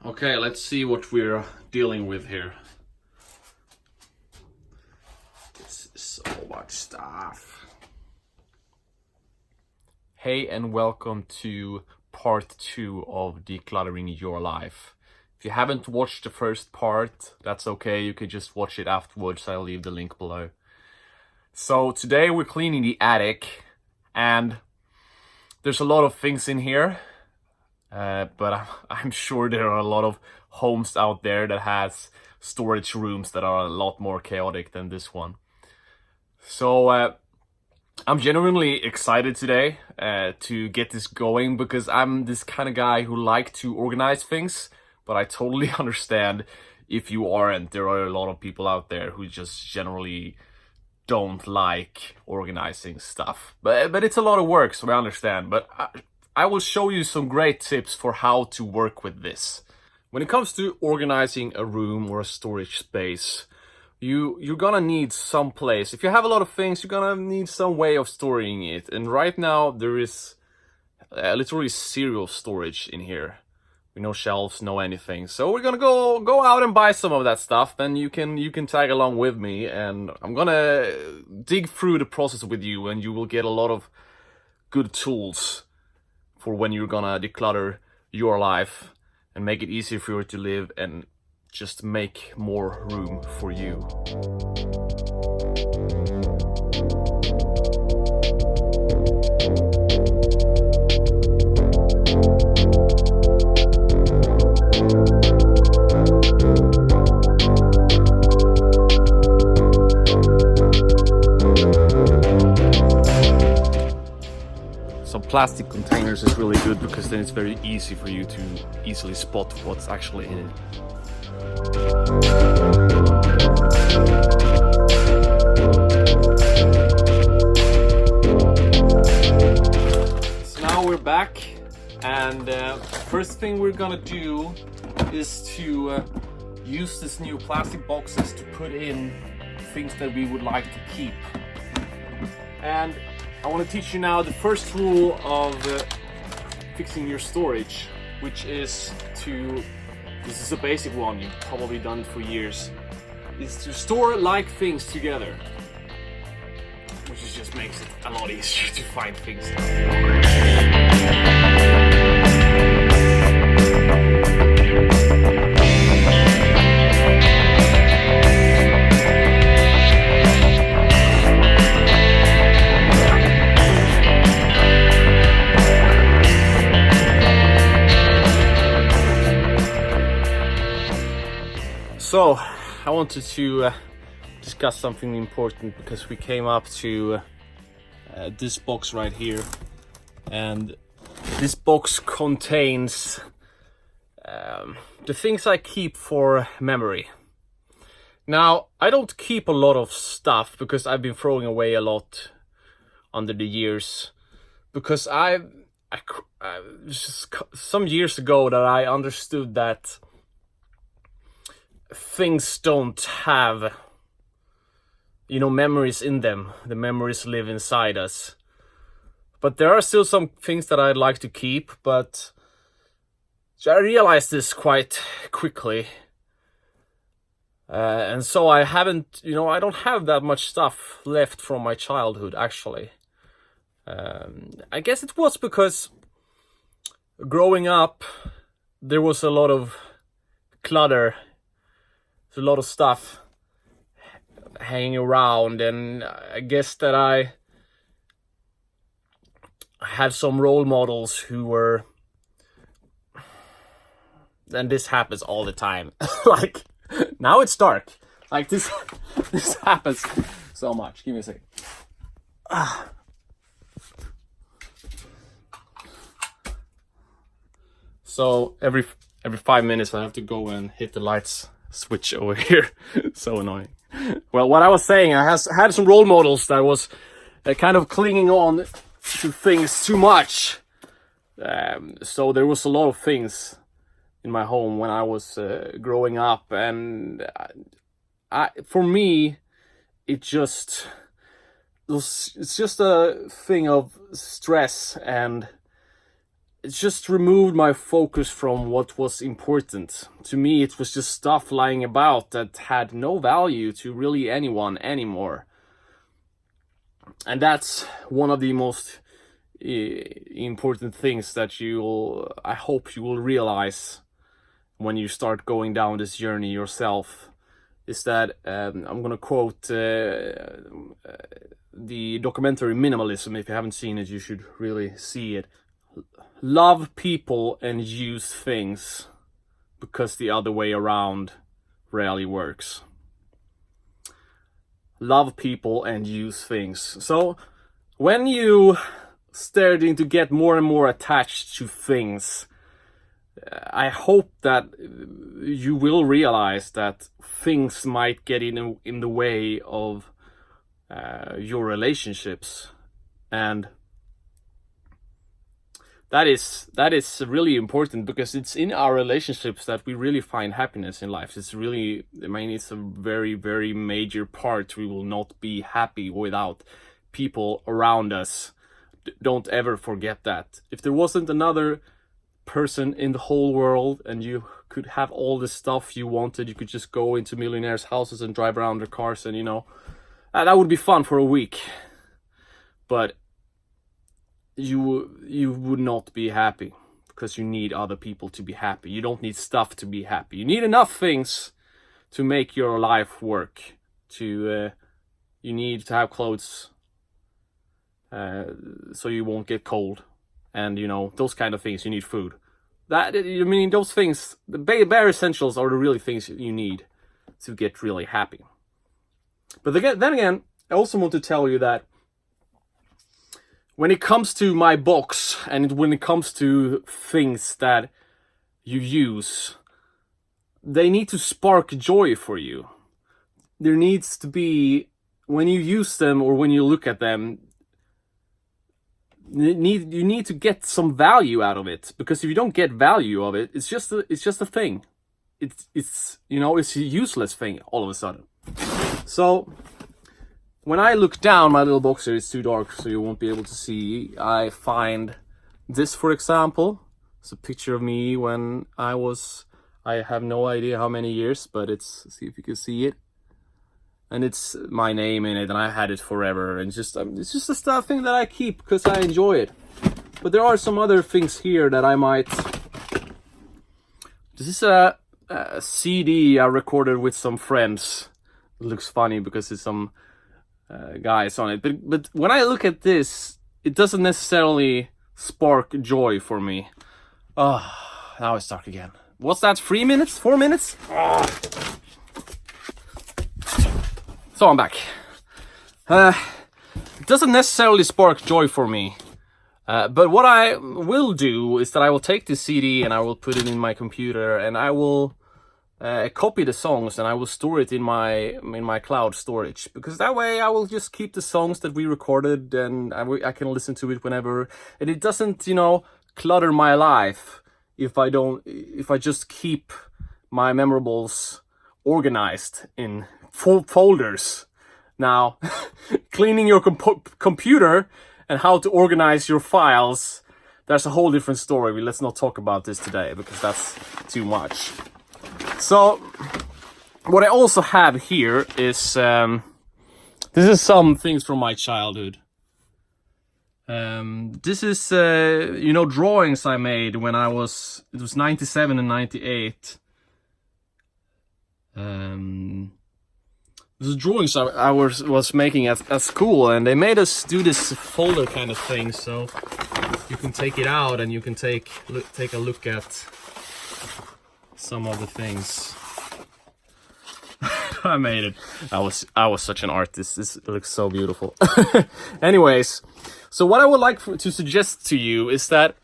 Okay, let's see what we're dealing with here. This is so much stuff. Hey, and welcome to part 2 of Decluttering Your Life. If you haven't watched the first part, that's okay, you can just watch it afterwards. I'll leave the link below. So today we're cleaning the attic, and there's a lot of things in here. But I'm sure there are a lot of homes out there that has storage rooms that are a lot more chaotic than this one. So I'm genuinely excited today to get this going, because I'm this kind of guy who like to organize things, but I totally understand if you aren't. There are a lot of people out there who just generally don't like organizing stuff. But it's a lot of work, so I understand. But I will show you some great tips for how to work with this. When it comes to organizing a room or a storage space, you're gonna need some place. If you have a lot of things, you're gonna need some way of storing it. And right now there is literally zero storage in here. No shelves, no anything. So we're gonna go out and buy some of that stuff, and you can tag along with me, and I'm gonna dig through the process with you, and you will get a lot of good tools for when you're gonna declutter your life and make it easier for you to live and just make more room for you. Some plastic containers is really good, because then it's very easy for you to easily spot what's actually in it. So now we're back, and first thing we're gonna do is to use this new plastic boxes to put in things that we would like to keep. And I want to teach you now the first rule of fixing your storage, which is this is a basic one, you've probably done it for years, is to store like things together, which just makes it a lot easier to find things. So, I wanted to discuss something important, because we came up to this box right here, and this box contains the things I keep for memory. Now, I don't keep a lot of stuff, because I've been throwing away a lot under the years, because just some years ago that I understood that things don't have, memories in them. The memories live inside us. But there are still some things that I'd like to keep, but I realized this quite quickly. And so I haven't, I don't have that much stuff left from my childhood, actually. I guess it was because growing up, there was a lot of clutter. There's a lot of stuff hanging around, and I guess that I had some role models who were, and this happens all the time. Like, now it's dark. Like this happens so much. Give me a second. So every 5 minutes I have to go and hit the lights switch over here. So annoying. Well, what I was saying, I had some role models that was kind of clinging on to things too much. So there was a lot of things in my home when I was growing up, and for me, it's just a thing of stress and it just removed my focus from what was important. To me, it was just stuff lying about that had no value to really anyone anymore. And that's one of the most important things that I hope you will realize when you start going down this journey yourself, is that I'm gonna quote the documentary Minimalism. If you haven't seen it, you should really see it. Love people and use things, because the other way around rarely works. Love people and use things. So when you starting to get more and more attached to things, I hope that you will realize that things might get in the way of your relationships, and that is really important, because it's in our relationships that we really find happiness in life. It's really, I mean, it's a very, very major part. We will not be happy without people around us. Don't ever forget that. If there wasn't another person in the whole world and you could have all the stuff you wanted, you could just go into millionaires' houses and drive around their cars, and that would be fun for a week, but you would not be happy, because you need other people to be happy. You don't need stuff to be happy. You need enough things to make your life work. You need to have clothes so you won't get cold, and those kind of things. You need food. Those things, the bare essentials, are the really things you need to get really happy. But then again, I also want to tell you that when it comes to my box, and when it comes to things that you use, they need to spark joy for you. There needs to be, when you use them or when you look at them, you need to get some value out of it, because if you don't get value of it, it's just a thing. It's a useless thing all of a sudden. So when I look down my little box here, it's too dark so you won't be able to see. I find this, for example. It's a picture of me when I have no idea how many years, but see if you can see it. And it's my name in it, and I've had it forever. And it's just a stuff thing that I keep because I enjoy it. But there are some other things here that I might. This is a CD I recorded with some friends. It looks funny because it's some guys on it. But when I look at this, it doesn't necessarily spark joy for me. Oh, now it's dark again. What's that? 3 minutes? 4 minutes? Oh. So I'm back. It doesn't necessarily spark joy for me. But what I will do is that I will take this CD and I will put it in my computer, and I will copy the songs, and I will store it in my cloud storage, because that way I will just keep the songs that we recorded, and I can listen to it whenever, and it doesn't clutter my life if I just keep my memorables organized in folders. Now, cleaning your computer and how to organize your files, that's a whole different story. Let's not talk about this today because that's too much. So, what I also have here is this is some things from my childhood. This is drawings I made when it was 97 and 98. These drawings I was making at school, and they made us do this folder kind of thing, so you can take it out and you can take a look at some of the things. I made it. I was such an artist. This looks so beautiful. Anyways, so what I would like to suggest to you is that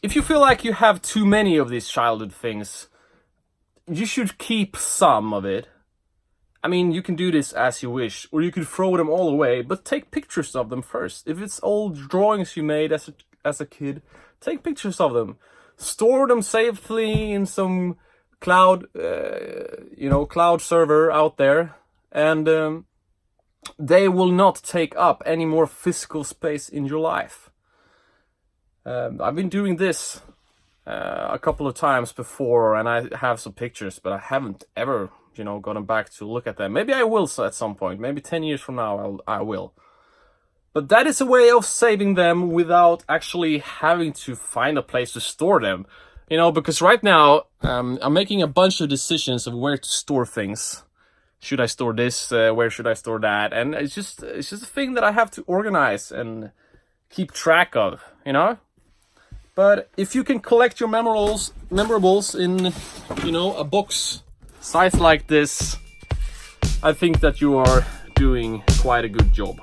if you feel like you have too many of these childhood things, you should keep some of it. I mean, you can do this as you wish, or you could throw them all away, but take pictures of them first. If it's old drawings you made as a kid, take pictures of them. Store them safely in some cloud server out there, and they will not take up any more physical space in your life. I've been doing this a couple of times before, and I have some pictures, but I haven't ever, you know, gotten back to look at them. Maybe I will at some point. Maybe 10 years from now I will. But that is a way of saving them without actually having to find a place to store them. You know, because right now I'm making a bunch of decisions of where to store things. Should I store this? Where should I store that? And it's just a thing that I have to organize and keep track of, you know? But if you can collect your memorables in, you know, a box size like this, I think that you are doing quite a good job.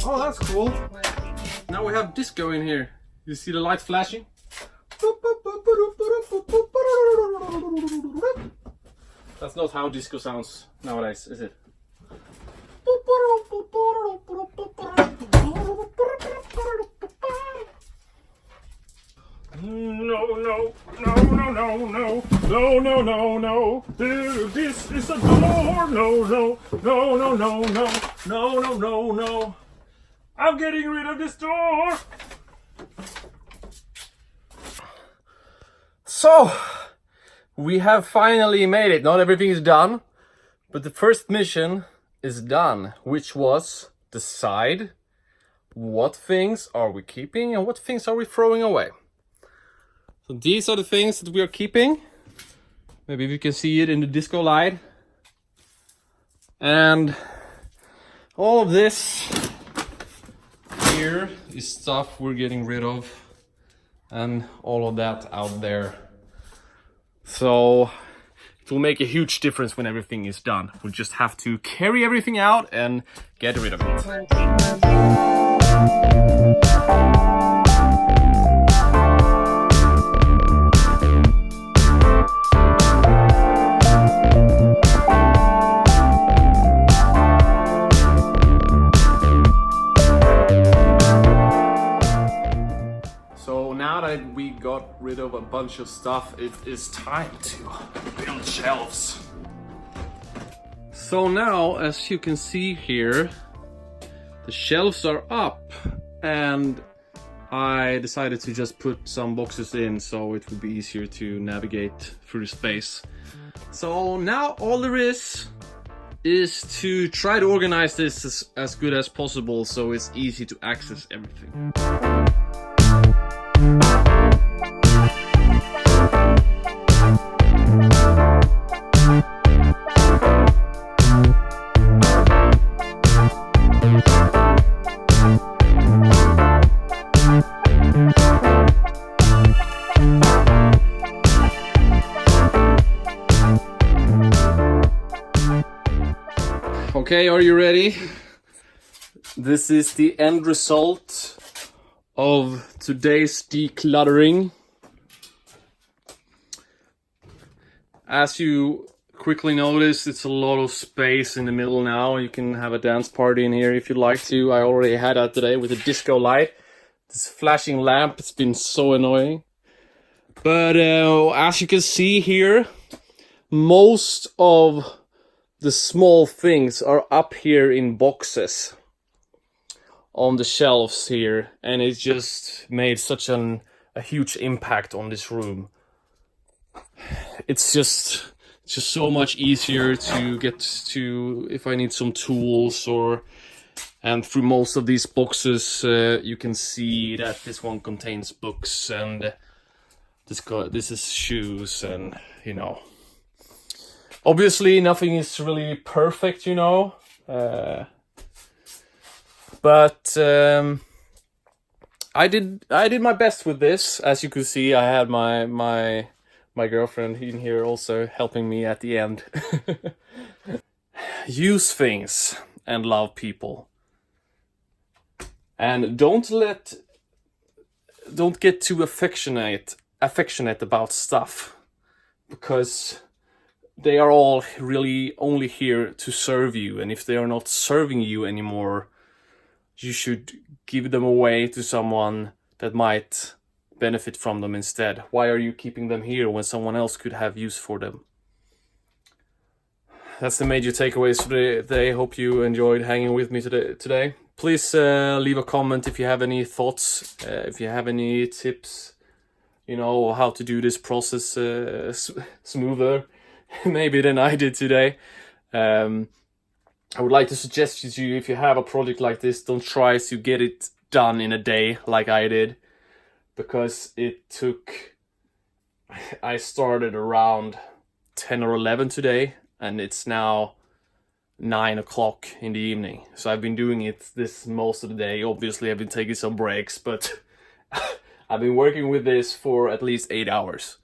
Oh, that's cool. Now we have disco in here. You see the light flashing? That's not how disco sounds nowadays, is it? No. This is a door. No. I'm getting rid of this door. So, we have finally made it. Not everything is done, but the first mission is done, which was decide what things are we keeping and what things are we throwing away. So these are the things that we are keeping. Maybe if you can see it in the disco light. And all of this here is stuff we're getting rid of, and all of that out there. So it will make a huge difference when everything is done. We'll just have to carry everything out and get rid of it. We got rid of a bunch of stuff. It is time to build shelves. So now, as you can see here, the shelves are up, and I decided to just put some boxes in so it would be easier to navigate through the space. So now all there is to try to organize this as good as possible so it's easy to access everything. Okay, are you ready? This is the end result of today's decluttering. As you quickly notice, it's a lot of space in the middle now. You can have a dance party in here if you'd like to. I already had that today with a disco light. This flashing lamp, it's been so annoying. But as you can see here, most of the small things are up here in boxes on the shelves here, and it just made such a huge impact on this room. It's just so much easier to get to if I need some tools, and through most of these boxes you can see that this one contains books, and this is shoes, and you know, obviously nothing is really perfect, you know, but I did my best with this. As you can see, I had my girlfriend in here also helping me at the end. Use things and love people, and don't get too affectionate about stuff, because they are all really only here to serve you, and if they are not serving you anymore, you should give them away to someone that might benefit from them instead. Why are you keeping them here when someone else could have use for them? that's the major takeaways for today. Hope you enjoyed hanging with me today. Please leave a comment if you have any thoughts, if you have any tips, you know, how to do this process smoother maybe than I did today. I would like to suggest to you, if you have a project like this, don't try to get it done in a day like I did, because I started around 10 or 11 today, and it's now 9 o'clock in the evening. So I've been doing it this most of the day. Obviously, I've been taking some breaks, but I've been working with this for at least 8 hours.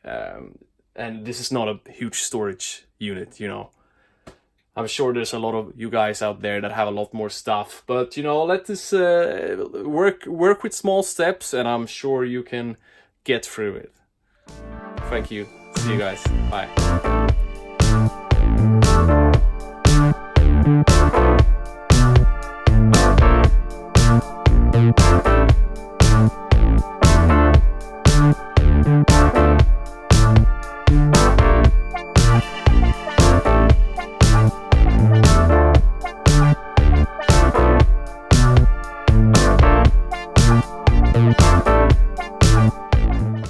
And this is not a huge storage unit, you know. I'm sure there's a lot of you guys out there that have a lot more stuff, but you know, let this work with small steps, and I'm sure you can get through it. Thank you. See you guys. Bye.